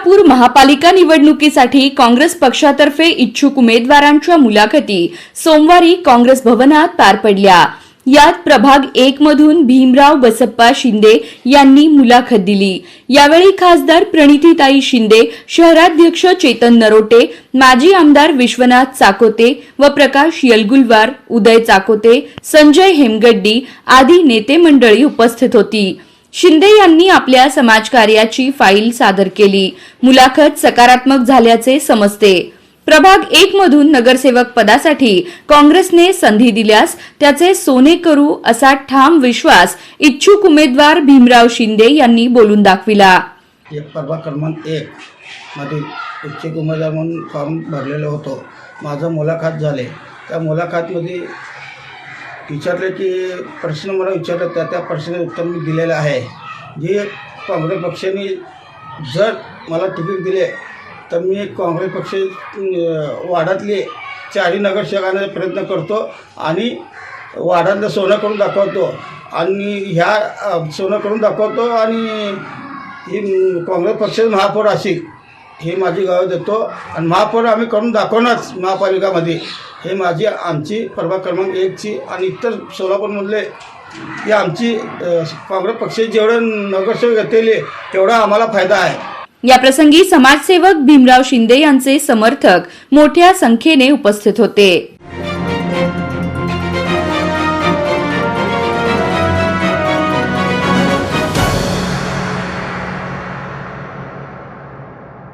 इंदापूर महापालिका निवडणुकीसाठी काँग्रेस पक्षातर्फे इच्छुक उमेदवारांच्या मुलाखती सोमवारी काँग्रेस भवनात पार पडल्या। यात प्रभाग 1 मधून भीमराव बसप्पा शिंदे यांनी मुलाखत दिली। यावेळी खासदार प्रणितीताई शिंदे, शहराध्यक्ष चेतन नरोटे, माजी आमदार विश्वनाथ चाकोते व प्रकाश यलगुलवार, उदय चाकोते, संजय हेमगड्डी आदी नेते मंडळी उपस्थित होती। शिंदे यांनी आपल्या समाजकार्याची फाईल सादर केली। मुलाखत सकारात्मक झाल्याचे समजते। प्रभाग 1 मधून नगरसेवक पदासाठी काँग्रेसने संधी दिल्यास त्याचे सोने करू असा ठाम विश्वास इच्छुक उमेदवार भीमराव शिंदे यांनी बोलून दाखविला। प्रभाग क्रमांक 1 मध्ये इच्छुक उमेदवार म्हणून फॉर्म भरलेलं होतं। माझं मुलाखत झाले। त्या मुलाखतमध्ये विचारले की प्रश्न मला विचारले, त्या प्रश्नाचं उत्तर मी दिलेलं आहे। जे काँग्रेस पक्षाने जर मला तिकीट दिले तर मी काँग्रेस पक्ष वार्डातले 4 नगरसेवकांचा प्रयत्न करतो आणि वार्डातलं सोनं करून दाखवतो आणि ह्या सोनं करून दाखवतो आणि ही काँग्रेस पक्षाचे महापौर असेल हे माझी गाव देतो आणि महापौर आम्ही करून दाखवणारच महापालिकामध्ये। हे माझी आमची प्रभाग क्रमांक 1ची आणि इतर सोलापूरमधले ही आमची काँग्रेस पक्षाचे जेवढे नगरसेवक येतील तेवढा आम्हाला फायदा आहे। या प्रसंगी समाजसेवक भीमराव शिंदे यांचे समर्थक मोठ्या संख्येने उपस्थित होते।